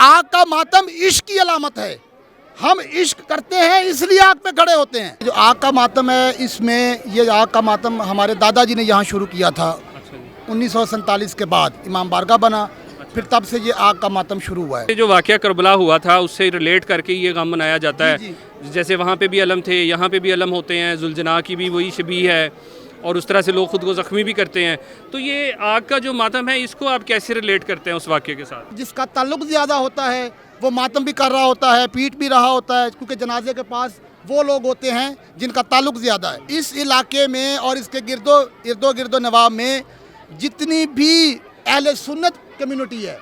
आग का मातम इश्क की अलामत है। हम इश्क करते हैं इसलिए आग पे खड़े होते हैं। जो आग का मातम है, इसमें ये आग का मातम हमारे दादाजी ने यहाँ शुरू किया था 1947 के बाद इमाम बारगाह बना, फिर तब से ये आग का मातम शुरू हुआ है। जो वाक़या करबला हुआ था उससे रिलेट करके ये गम मनाया जाता है। जैसे वहाँ पे भी अलम थे, यहाँ पे भी अलम होते हैं, जुलजना की भी वही शबीह है और उस तरह से लोग ख़ुद को ज़ख्मी भी करते हैं। तो ये आग का जो मातम है इसको आप कैसे रिलेट करते हैं उस वाक़े के साथ? जिसका ताल्लुक ज़्यादा होता है वो मातम भी कर रहा होता है, पीट भी रहा होता है, क्योंकि जनाजे के पास वो लोग होते हैं जिनका ताल्लुक ज़्यादा है। इस इलाके में और इसके इर्दो गिर्दो नवाब में जितनी भी अहले सुन्नत कम्युनिटी है,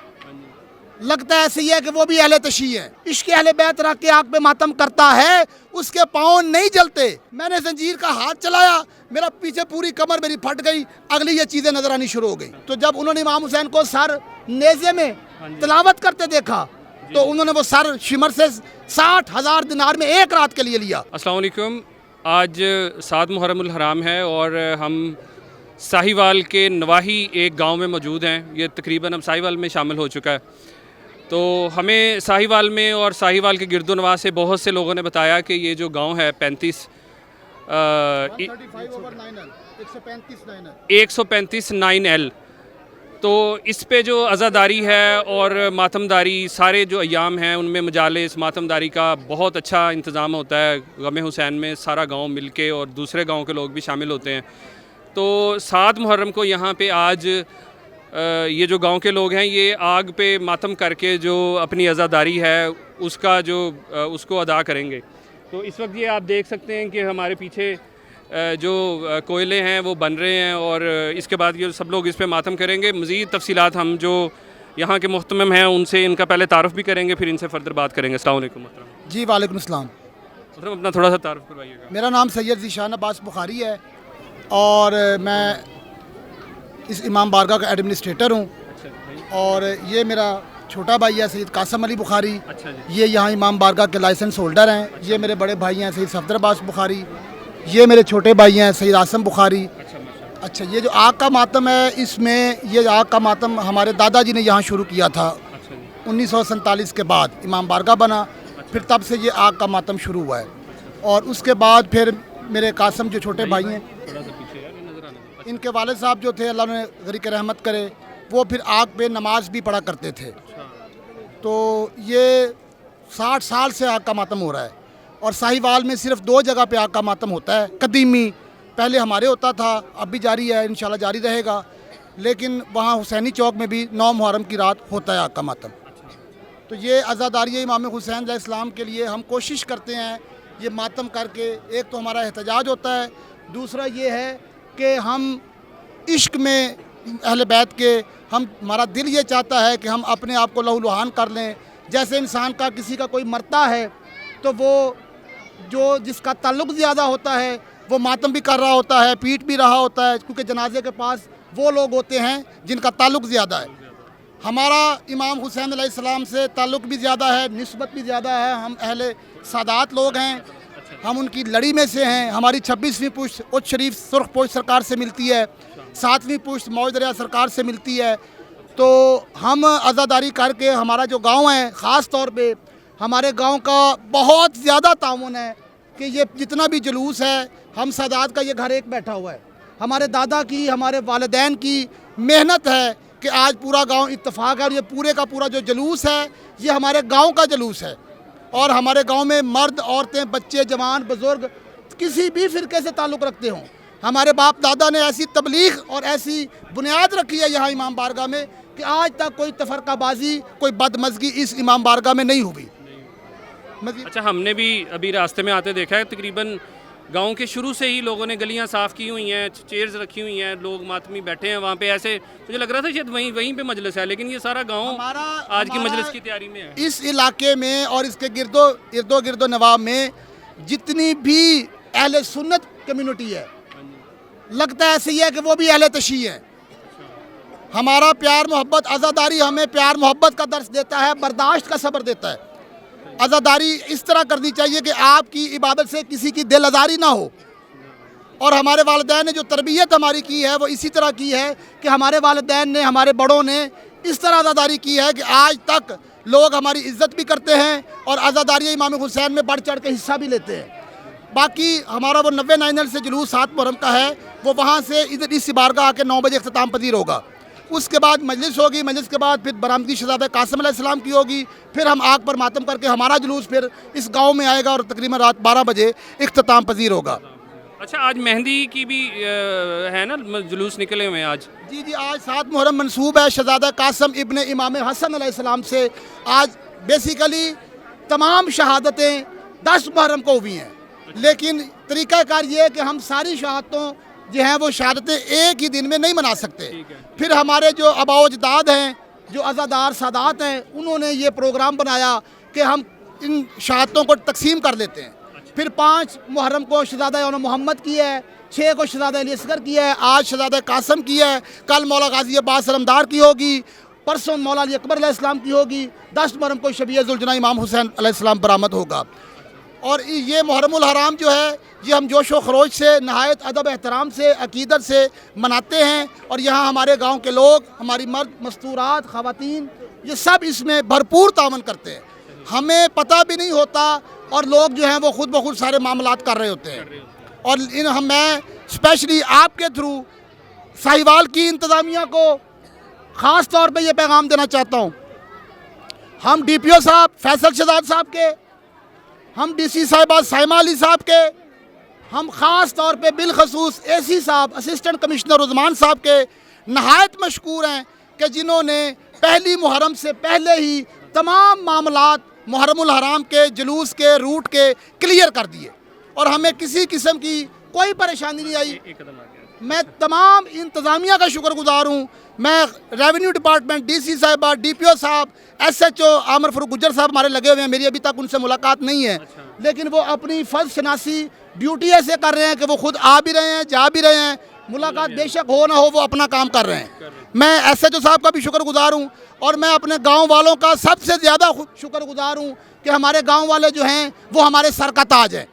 लगता है ऐसे ही है कि वो भी अहले तशी है। इश्क अहले बैत रख के आग पे मातम करता है, उसके पाँव नहीं जलते। मैंने जंजीर का हाथ चलाया, मेरा पीछे पूरी कमर मेरी फट गई, अगली ये चीज़ें नजर आनी शुरू हो गई। तो जब उन्होंने इमाम हुसैन को सर नेज़े में तिलावत करते देखा तो उन्होंने वो सर शिमर से 60,000 दिनार में एक रात के लिए लिया। अस्सलाम वालेकुम। आज 7 मुहर्रमुल हराम है और हम साहिवाल के नवाही एक गांव में मौजूद हैं। ये तकरीबन अब साहिवाल में शामिल हो चुका है। तो हमें साहिवाल में और साहिवाल के गिरदो नवाह से बहुत से लोगों ने बताया कि ये जो गांव है 135 9L, तो इस पे जो अज़ादारी है और मातमदारी सारे जो अयाम हैं उनमें मजालिस मातमदारी का बहुत अच्छा इंतज़ाम होता है। गम हुसैन में सारा गांव मिलके और दूसरे गांव के लोग भी शामिल होते हैं। तो 7 मुहर्रम को यहाँ पे आज ये जो गांव के लोग हैं ये आग पे मातम करके जो अपनी अज़ादारी है उसको अदा करेंगे। तो इस वक्त ये आप देख सकते हैं कि हमारे पीछे जो कोयले हैं वो बन रहे हैं और इसके बाद ये सब लोग इस पे मातम करेंगे। मज़ीद तफसीलात हम जो यहाँ के मुहतमिम हैं उनसे इनका पहले तारुफ़ भी करेंगे, फिर इनसे फ़र्दर बात करेंगे। अस्सलाम वालेकुम मोहतरम। जी वालेकुम अस्सलाम। मोहतरम अपना थोड़ा सा तारुफ़ करवाइएगा। मेरा नाम सैयद ज़ीशान अब्बास बुखारी है और मैं इस इमाम बारगाह का एडमिनिस्ट्रेटर हूँ। और ये मेरा छोटा भाई है सैयद कासम अली बुखारी। ये यहाँ इमाम बारगाह के लाइसेंस होल्डर हैं। ये मेरे बड़े भाई हैं सैयद सफदर अब्बास बुखारी। ये मेरे छोटे भाई हैं सैयद आसम बुखारी। अच्छा, ये जो आग का मातम है, इसमें ये आग का मातम हमारे दादाजी ने यहाँ शुरू किया था 1947 के बाद इमाम बारगाह बना, फिर तब से ये आग का मातम शुरू हुआ है। और उसके बाद फिर मेरे कासम जो छोटे भाई हैं, इनके वालिद साहब जो थे अल्लाह ने गरीक रहमत करे, वो फिर आग पे नमाज भी पढ़ा करते थे। तो ये 60 साल से आग का मातम हो रहा है और साहिवाल में सिर्फ 2 जगह पे आग का मातम होता है। कदीमी पहले हमारे होता था, अब भी जारी है, इंशाल्लाह जारी रहेगा। लेकिन वहाँ हुसैनी चौक में भी 9 मुहर्रम की रात होता है आग का मातम। तो ये अज़ादारी इमाम हुसैन अलैहिस्सलाम के लिए हम कोशिश करते हैं ये मातम करके। एक तो हमारा एहतजाज होता है, दूसरा ये है कि हम इश्क में अहले बैत के हमारा दिल ये चाहता है कि हम अपने आप को लहूलुहान कर लें। जैसे इंसान का किसी का कोई मरता है तो वो जो जिसका ताल्लुक ज़्यादा होता है वो मातम भी कर रहा होता है, पीट भी रहा होता है, क्योंकि जनाजे के पास वो लोग होते हैं जिनका ताल्लुक ज़्यादा है। हमारा इमाम हुसैन अलैहिस्सलाम से ताल्लुक भी ज़्यादा है, निस्बत भी ज़्यादा है। हम अहले सादात लोग हैं, हम उनकी लड़ी में से हैं। हमारी 26वीं पुश्त उच्च शरीफ सुर्ख पोश सरकार से मिलती है, 7वीं पुश्त मौज दरिया सरकार से मिलती है। तो हम अज़ादारी करके हमारा जो गाँव है, ख़ास तौर पर हमारे गांव का बहुत ज़्यादा ताउन है कि ये जितना भी जुलूस है, हम सादात का ये घर एक बैठा हुआ है। हमारे दादा की, हमारे वालिदैन की मेहनत है कि आज पूरा गांव इत्तेफाक है और ये पूरे का पूरा जो जुलूस है ये हमारे गांव का जुलूस है। और हमारे गांव में मर्द, औरतें, बच्चे, जवान, बुज़ुर्ग किसी भी फ़िरके से ताल्लुक़ रखते हों, हमारे बाप दादा ने ऐसी तबलीग और ऐसी बुनियाद रखी है यहाँ इमाम बारगाह में कि आज तक कोई तफरकाबाजी, कोई बदमज़गी इस इमाम बारगाह में नहीं हुई। अच्छा, हमने भी अभी रास्ते में आते देखा है तकरीबन गांव के शुरू से ही लोगों ने गलियां साफ़ की हुई हैं, चेयर्स रखी हुई हैं, लोग मातमी बैठे हैं वहाँ पे। ऐसे मुझे लग रहा था शायद वहीं पे मजलिस है, लेकिन ये सारा गांव आज की मजलिस की तैयारी में है। इस इलाके में और इसके इर्दो गिर्दो नवाब में जितनी भी अहले सुन्नत कम्युनिटी है, लगता है ऐसे ही है कि वो भी अहले तशी है। हमारा प्यार मोहब्बत, अज़ादारी हमें प्यार मोहब्बत का दर्स देता है, बर्दाश्त का सब्र देता है। अज़ादारी इस तरह करनी चाहिए कि आपकी इबादत से किसी की दिल आज़ारी ना हो। और हमारे वालिदैन ने जो तरबियत हमारी की है वो इसी तरह की है कि हमारे वालिदैन ने, हमारे बड़ों ने इस तरह अज़ादारी की है कि आज तक लोग हमारी इज्जत भी करते हैं और आज़ादारी इमाम हुसैन में बढ़ चढ़ के हिस्सा भी लेते हैं। बाकी हमारा वो 99 से जुलूस 7 मुहर्रम का है, वो वहाँ से इधर इस बारगाह आके 9 बजे अख्ताम पजीर होगा। उसके बाद मजलिस होगी, मजलिस के बाद फिर बरामदी शहज़ादा कासिम अलैहिस्सलाम की होगी, फिर हम आग पर मातम करके हमारा जुलूस फिर इस गांव में आएगा और तकरीबन रात 12 बजे इख्तिताम पजीर होगा। अच्छा, आज मेहंदी की भी है ना, जुलूस निकले हुए हैं आज? जी जी, आज 7 मुहर्रम मंसूब है शहज़ादा कासिम इब्ने इमाम हसन अलैहिस्सलाम से। आज बेसिकली तमाम शहादतें 10 मुहर्रम को हुई हैं, लेकिन तरीक़ाकार ये है कि हम सारी शहादतों जो हैं वो शहादतें एक ही दिन में नहीं मना सकते। फिर हमारे जो आबाओ अजदाद हैं, जो अज़ादार सादात हैं, उन्होंने ये प्रोग्राम बनाया कि हम इन शहादतों को तकसीम कर लेते हैं। फिर 5 मुहर्रम को शहज़ादा मोहम्मद की है, 6 को शहज़ादा अली असगर की है, आज शहज़ादा कासिम की है, कल मौला गाजी अब्बास अलमदार की होगी, परसों मौला अली अकबर अलैहिस्सलाम की होगी, 10 मुहर्रम को शबीह ज़ुलजना इमाम हुसैन अलैहिस्सलाम बरामद होगा। और ये मुहर्रमुल हराम जो है ये हम जोश व खरोश से, नहायत अदब एहतराम से, अकीदत से मनाते हैं। और यहाँ हमारे गांव के लोग, हमारी मर्द मस्तूरात, ख़वातीन, ये सब इसमें भरपूर तावन करते हैं। हमें पता भी नहीं होता और लोग जो हैं वो खुद ब खुद सारे मामलात कर रहे होते हैं। और मैं स्पेशली आपके थ्रू साहिवाल की इंतज़ामिया को ख़ास तौर पे ये पैगाम देना चाहता हूँ। हम DPO साहब फैसल शहजाद साहब के, हम DC साहिबा साइमा अली साहब के, हम ख़ास तौर पे बिलखसूस AC साहब असिस्टेंट कमिश्नर उस्मान साहब के नहायत मशकूर हैं कि जिन्होंने पहली मुहर्रम से पहले ही तमाम मामलात मुहर्रमुल हराम के जुलूस के रूट के क्लियर कर दिए और हमें किसी किस्म की कोई परेशानी नहीं आई। मैं तमाम इंतज़ामिया का शुक्रगुजार हूँ। मैं रेवेन्यू डिपार्टमेंट, DC साहिबा, DPO साहब, SHO आमिर फ़ारूक गुज्जर साहब हमारे लगे हुए हैं। मेरी अभी तक उनसे मुलाकात नहीं है, लेकिन वो अपनी फ़र्ज शनासी ड्यूटी ऐसे कर रहे हैं कि वो खुद आ भी रहे हैं, जा भी रहे हैं। मुलाकात बेशक हो ना हो, वो अपना काम कर रहे हैं। मैं SHO साहब का भी शुक्रगुजार हूँ और मैं अपने गाँव वालों का सबसे ज़्यादा शुक्रगुजार हूँ कि हमारे गाँव वाले जो हैं वो हमारे सर का ताज है।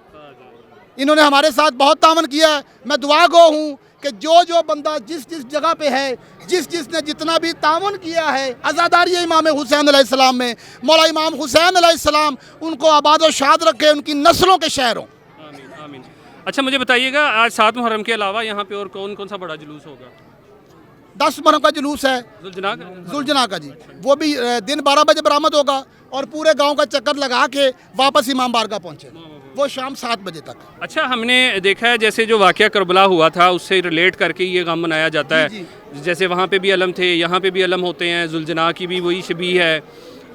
इन्होंने हमारे साथ बहुत तावन किया है। मैं दुआ गो हूँ कि जो बंदा जिस जगह पे है, जिसने जितना भी तावन किया है आज़ादारी इमाम हुसैन अलैहिस्सलाम में, मौला इमाम हुसैन अलैहिस्सलाम उनको आबाद और शाद रखे, उनकी नस्लों के शहर हों। आमीन आमीन। अच्छा, मुझे बताइएगा आज 7 मुहर्रम के अलावा यहाँ पे और कौन कौन सा बड़ा जुलूस होगा? 10 मुहर्रम का जुलूस है जुलजना का जी, वो भी दिन 12 बजे बरामद होगा और पूरे गाँव का चक्कर लगा के वापस इमाम बारगाह पहुँचे, वो शाम 7 बजे तक। अच्छा, हमने देखा है जैसे जो वाक़या करबला हुआ था उससे रिलेट करके ये गम मनाया जाता है। जैसे वहाँ पे भी अलम थे, यहाँ पे भी अलम होते हैं, जुलजना की भी वही शबीह है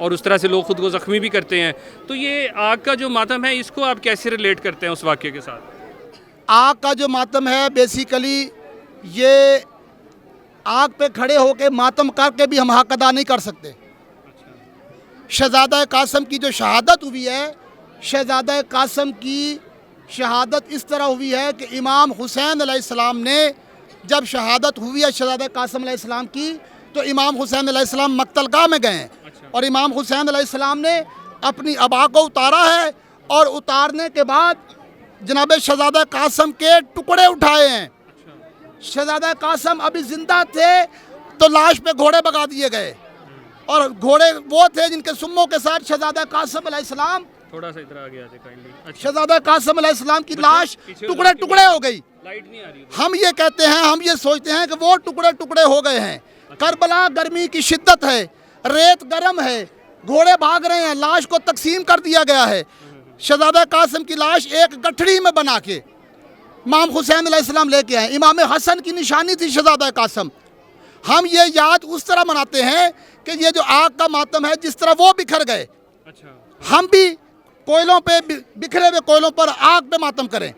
और उस तरह से लोग खुद को ज़ख्मी भी करते हैं। तो ये आग का जो मातम है इसको आप कैसे रिलेट करते हैं उस वाक़े के साथ? आग का जो मातम है बेसिकली ये आग पे खड़े होके मातम करके भी हम हक अदा नहीं कर सकते। शहज़ादा कासिम की जो शहादत हुई है, शहज़ादा कासिम की शहादत इस तरह हुई है कि इमाम हुसैन अलैहिस्सलाम ने जब शहादत हुई है शहज़ादा कासिम अलैहिस्सलाम की, तो इमाम हुसैन अलैहिस्सलाम मक्तलगाह में गए और इमाम हुसैन अलैहिस्सलाम ने अपनी अबा को उतारा है और उतारने के बाद जनाब शहज़ादा कासिम के टुकड़े उठाए हैं। शहज़ादा कासिम अभी ज़िंदा थे तो लाश पे घोड़े भगा दिए गए और घोड़े वो थे जिनके सुम्मों के साथ शहज़ादा कासिम अलैहिस्सलाम, थोड़ा सा इधर आ गया थे काइंडली। अच्छा। शहज़ादा कासिम अलैहिस्सलाम की लाश टुकड़े टुकड़े हो गई। लाइट नहीं आ रही। हम ये कहते हैं, हम ये सोचते हैं कि वो टुकड़े टुकड़े हो गए हैं। करबला गर्मी की शिद्दत है, रेत गर्म है, घोड़े भाग रहे हैं, लाश को तकसीम कर दिया गया है। शहज़ादा कासिम की लाश एक गठड़ी में बना के इमाम हुसैन अलैहिस्सलाम लेके आए। इमाम हसन की निशानी थी शहज़ादा कासिम। हम ये याद उस तरह मनाते हैं कि ये जो आग का मातम है जिस तरह वो बिखर गए, अच्छा, हम भी कोयलों पे, बिखरे हुए कोयलों पर आग पे मातम करें।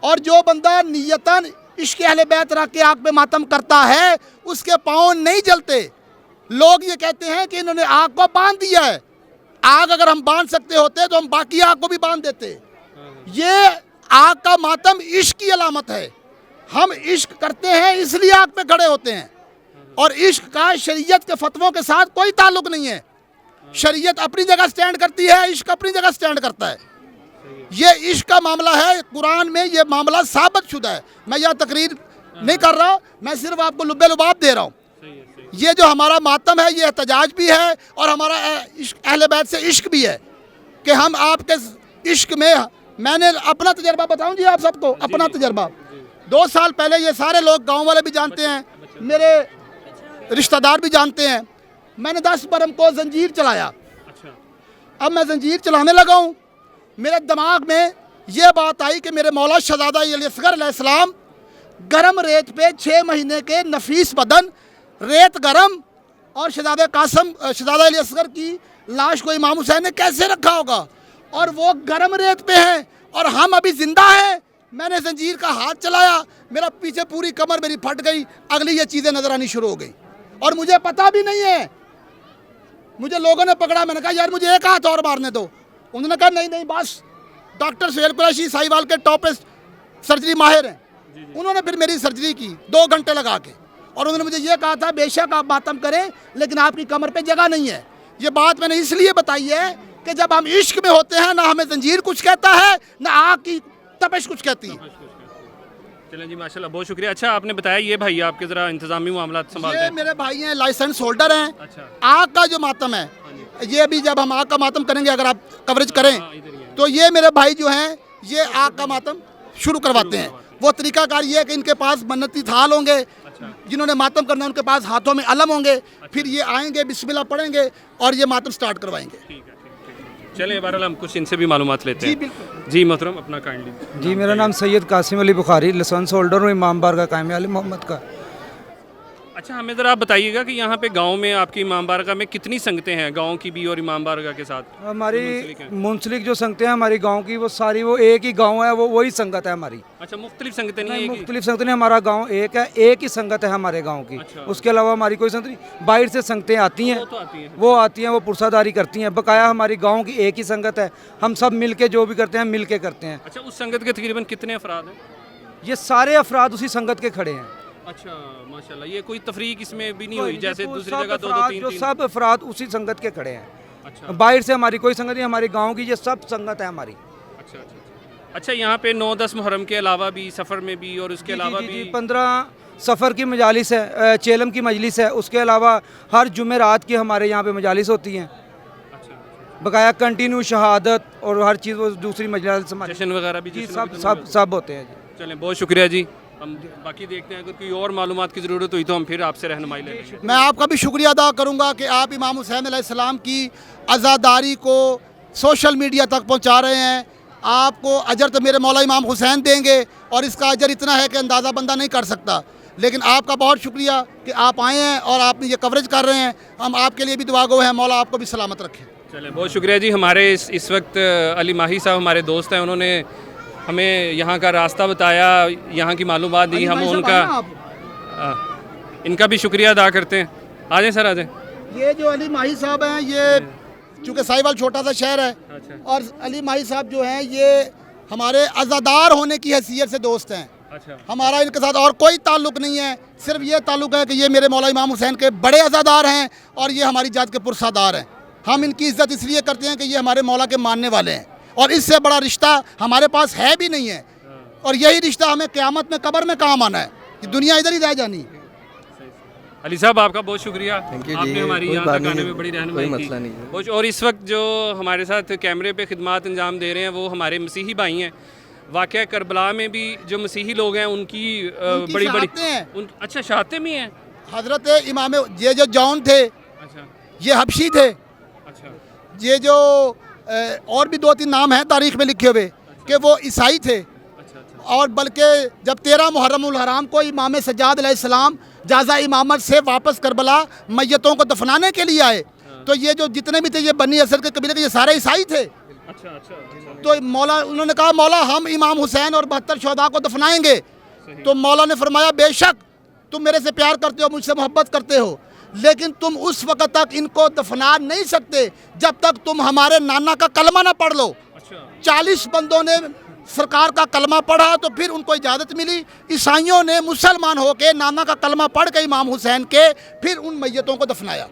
और जो बंदा नियतन इश्क़ अहले बैत रख के आग पे मातम करता है उसके पाँव नहीं जलते। लोग ये कहते हैं कि इन्होंने आग को बांध दिया है। आग अगर हम बांध सकते होते तो हम बाकी आग को भी बांध देते। ये आग का मातम इश्क की अलामत है। हम इश्क करते हैं इसलिए आग पे खड़े होते हैं और इश्क का शरीयत के फतवों के साथ कोई ताल्लुक नहीं है। शरीयत अपनी जगह स्टैंड करती है, इश्क अपनी जगह स्टैंड करता है। ये इश्क का मामला है, कुरान में ये मामला साबित शुदा है। मैं यह तकरीर नहीं कर रहा, मैं सिर्फ आपको लुब्बे लुबाब दे रहा हूँ। ये जो हमारा मातम है ये एहतजाज भी है और हमारा अहले बैत से इश्क भी है कि हम आपके इश्क में, मैंने अपना तजर्बा बताऊं जी आप सबको, अपना तजर्बा 2 साल पहले, ये सारे लोग गांव वाले भी जानते हैं, मेरे रिश्तेदार भी जानते हैं, मैंने 10 बरम को जंजीर चलाया। अब मैं जंजीर चलाने लगा हूँ, मेरे दिमाग में ये बात आई कि मेरे मौला शहजादा असगर अलैहिस्सलाम गरम रेत पे 6 महीने के नफीस बदन, रेत गरम, और शहजादा असगर की लाश को इमाम हुसैन ने कैसे रखा होगा, और वो गरम रेत पे है और हम अभी जिंदा हैं। मैंने जंजीर का हाथ चलाया, मेरा पीछे पूरी कमर मेरी फट गई, अगली ये चीज़ें नजर आनी शुरू हो गई और मुझे पता भी नहीं है। मुझे लोगों ने पकड़ा, मैंने कहा यार मुझे एक हाथ और मारने दो, उन्होंने कहा नहीं नहीं बस, डॉक्टर सुहेल कुरैशी साहिवाल के टॉपेस्ट सर्जरी माहिर हैं, उन्होंने फिर मेरी सर्जरी की 2 घंटे लगा के, और उन्होंने मुझे ये कहा था बेशक आप मातम करें लेकिन आपकी कमर पे जगह नहीं है। ये बात मैंने इसलिए बताई है कि जब हम इश्क में होते हैं ना हमें जंजीर कुछ कहता है ना आग की तपिश कुछ कहती है। चलें जी, माशाल्लाह, बहुत शुक्रिया। अच्छा, आपने बताया ये भाई आपके ज़रा इंतज़ामी मामला संभालते ये हैं। मेरे भाई हैं, लाइसेंस होल्डर हैं। अच्छा। आग का जो मातम है, ये भी जब हम आग का मातम करेंगे, अगर आप कवरेज करें हाँ, इधर ही है। तो ये मेरे भाई जो हैं ये आग का मातम शुरू करवाते हैं। वो तरीकाकार ये है कि इनके पास मन्नती थाल होंगे, जिन्होंने मातम करना है उनके पास हाथों में अलम होंगे, फिर ये आएंगे, बिस्मिल्लाह पढ़ेंगे और ये मातम स्टार्ट करवाएंगे। ठीक है। चलें, बहरहाल हम कुछ इनसे भी मालूमात लेते हैं। जी बिल्कुल। जी मोहतरम, अपना काइंडली। जी, मेरा नाम सैयद कासिम अली बुखारी, लाइसेंस होल्डर हूँ इमाम बारगाह कायम अली मोहम्मद का। अच्छा, हमें ज़रा आप बताइएगा कि यहाँ पे गांव में आपकी इमाम बारगाह में कितनी संगतें हैं, गांव की भी और इमाम बारगाह के साथ? हमारी मुंसलिक जो संगतें हैं हमारी गांव की, वो सारी वो एक ही गांव है, वो वही संगत है हमारी। अच्छा, मुख्तलिफ संगतें नहीं है कि? मुख्तलिफ संगतें नहीं, हमारा गांव एक है, एक ही संगत है हमारे गांव की। अच्छा। उसके अलावा हमारी कोई संगत नहीं। बाहर से संगतें आती हैं, वो तो आती हैं। वो आती हैं, वो पुरसादारी करती हैं। बकाया हमारी गाँव की एक ही संगत है, हम सब मिल के जो भी करते हैं मिल के करते हैं। अच्छा, उस संगत के तकरीबन कितने अफराद हैं? ये सारे अफराद उसी संगत के खड़े हैं। अच्छा, माशाल्लाह, ये कोई तफरीक इसमें भी नहीं हुई जैसे देखो, दूसरी सब जगह 2-2 अफराद 3-3? सब अफराद उसी संगत के खड़े हैं। अच्छा बाहर से हमारी कोई संगत नहीं, हमारे गांव की ये सब संगत है हमारी। अच्छा अच्छा। अच्छा, यहाँ पे 9-10 मुहर्रम के अलावा भी, सफ़र में भी और उसके अलावा भी 15 सफ़र की मजालिस है, चेलम की मजलिस है, उसके अलावा हर जुमेरात की हमारे यहाँ पे मजालिस होती हैं। अच्छा, बकाया कंटिन्यू शहादत और हर चीज़ वो दूसरी मजालिस हमारी। जश्न वगैरह भी? जी, जश्न सब भी तो सब सब होते हैं जी। चलें, बहुत शुक्रिया जी। हम बाकी देखते हैं, अगर कोई और मालूमात की ज़रूरत हुई तो हम फिर आपसे रहनुमाई ले लेंगे। मैं आपका भी शुक्रिया अदा करूंगा कि आप इमाम हुसैन अलैहिस्सलाम की आज़ादारी को सोशल मीडिया तक पहुंचा रहे हैं। आपको अजर तो मेरे मौला इमाम हुसैन देंगे और इसका अजर इतना है कि अंदाज़ा बंदा नहीं कर सकता, लेकिन आपका बहुत शुक्रिया कि आप आए हैं और आपने ये कवरेज कर रहे हैं। हम आपके लिए भी दुआगो हैं, मौला आपको भी सलामत रखे। चलें, बहुत शुक्रिया जी। हमारे इस वक्त अली माही साहब हमारे दोस्त हैं, उन्होंने हमें यहाँ का रास्ता बताया, यहाँ की मालूमात दी। हम इनका भी शुक्रिया अदा करते हैं। आ जाएं सर, आ जाएं। ये जो अली माही साहब हैं, ये चूँकि साहिवाल छोटा सा शहर है, अच्छा। और अली माही साहब जो हैं ये हमारे अज़ादार होने की हैसियत से दोस्त हैं। अच्छा, हमारा इनके साथ और कोई ताल्लुक़ नहीं है, सिर्फ ये ताल्लुक़ है कि ये मेरे मौला इमाम हुसैन के बड़े अज़ादार हैं और ये हमारी जात के पुरसादार हैं। हम इनकी इज़्ज़त इसलिए करते हैं कि ये हमारे मौला के मानने वाले हैं और इससे बड़ा रिश्ता हमारे पास है भी नहीं है। और यही रिश्ता हमें क़यामत में कब्र में काम आना है, कि दुनिया इधर ही रह जानी। अली साहब आपका बहुत शुक्रिया, Thank you आपने जी, हमारी कोई यहाँ बात तक आने नहीं, में बड़ी कोई रहनुमाई मसला नहीं की। है। बहुत- और इस वक्त जो हमारे साथ कैमरे पे खिदमत अंजाम दे रहे हैं वो हमारे मसीही भाई हैं। वाक़या करबला में भी जो मसीही लोग हैं उनकी बड़ी बड़ी शहादतें हैं। अच्छा, शहादतें भी हैं। हज़रत इमाम ये जो जॉन थे अच्छा ये हबशी थे, अच्छा ये जो और भी 2-3 नाम हैं तारीख़ में लिखे हुए कि वो ईसाई थे। अच्छा। और बल्कि जब 13 मुहर्रमुल हराम को इमाम सज्जाद अलैहिस्सलाम जाजा इमामत से वापस करबला मैयतों को दफनाने के लिए आए, तो ये जो जितने भी थे ये बनी असद के कबीले के ये सारे ईसाई थे। अच्छा। तो मौला उन्होंने कहा मौला हम इमाम हुसैन और 72 शहदा को दफनाएंगे। तो मौला ने फरमाया बेशक तुम मेरे से प्यार करते हो, मुझसे मोहब्बत करते हो, लेकिन तुम उस वक़्त तक इनको दफना नहीं सकते जब तक तुम हमारे नाना का कलमा ना पढ़ लो। अच्छा 40 बंदों ने सरकार का कलमा पढ़ा तो फिर उनको इजाज़त मिली। ईसाइयों ने मुसलमान होकर नाना का कलमा पढ़ के इमाम हुसैन के फिर उन मैयतों को दफनाया।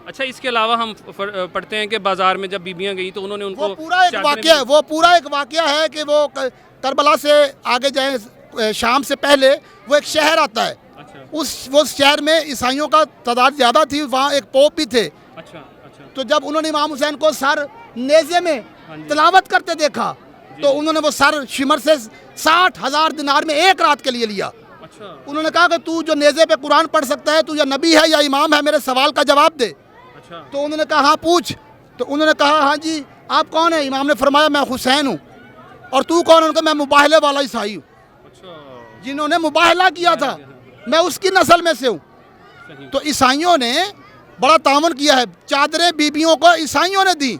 अच्छा, इसके अलावा हम पढ़ते हैं कि बाज़ार में जब बीबियाँ गई तो उन्होंने उनको वो पूरा एक चादरें वाक़या है, वो पूरा एक वाक़या है कि वो करबला से आगे जाए, शाम से पहले वो एक शहर आता है, अच्छा। वो शहर में ईसाइयों का तादाद ज़्यादा थी, वहाँ एक पोप भी थे। अच्छा अच्छा। तो जब उन्होंने इमाम हुसैन को सर नेज़े में तिलावत करते देखा तो उन्होंने वो सर शिमर से 60,000 दिनार में एक रात के लिए लिया। अच्छा उन्होंने कहा कि तू जो नेज़े पे कुरान पढ़ सकता है, तू या नबी है या इमाम है, मेरे सवाल का जवाब दे। अच्छा। तो उन्होंने कहा हाँ पूछ। तो उन्होंने कहा हाँ जी आप कौन है? इमाम ने फरमाया मैं हुसैन हूँ। और तू कौन है? उन्होंने कहा मैं मुबाहले वाला ईसाई हूँ, अच्छा। जिन्होंने मुबाहला किया था, मैं उसकी नस्ल में से हूँ। सही। तो ईसाइयों ने बड़ा तावन किया है, चादरें बीबियों को ईसाइयों ने दी।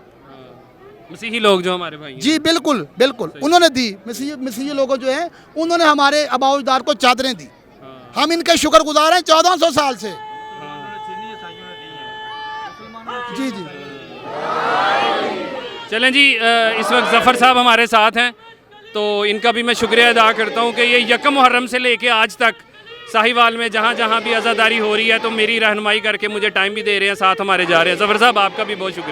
मसीही लोग जो हमारे भाई हैं। जी बिल्कुल बिल्कुल, उन्होंने दी। मसीही लोगों जो हैं उन्होंने हमारे आबाउजदार को चादरें दी। हाँ। हम इनके शुक्रगुजार हैं 1400 साल से। जी जी। चलें जी, इस वक्त ज़फ़र साहब हमारे साथ हैं, तो इनका भी मैं शुक्रिया अदा करता हूँ कि ये यकम मुहर्रम से लेके आज तक साहिवाल में जहाँ जहाँ भी अज़ादारी हो रही है तो मेरी रहनुमाई करके मुझे टाइम भी दे रहे हैं, साथ हमारे जा रहे हैं। ज़फ़र साहब आपका भी बहुत शुक्रिया।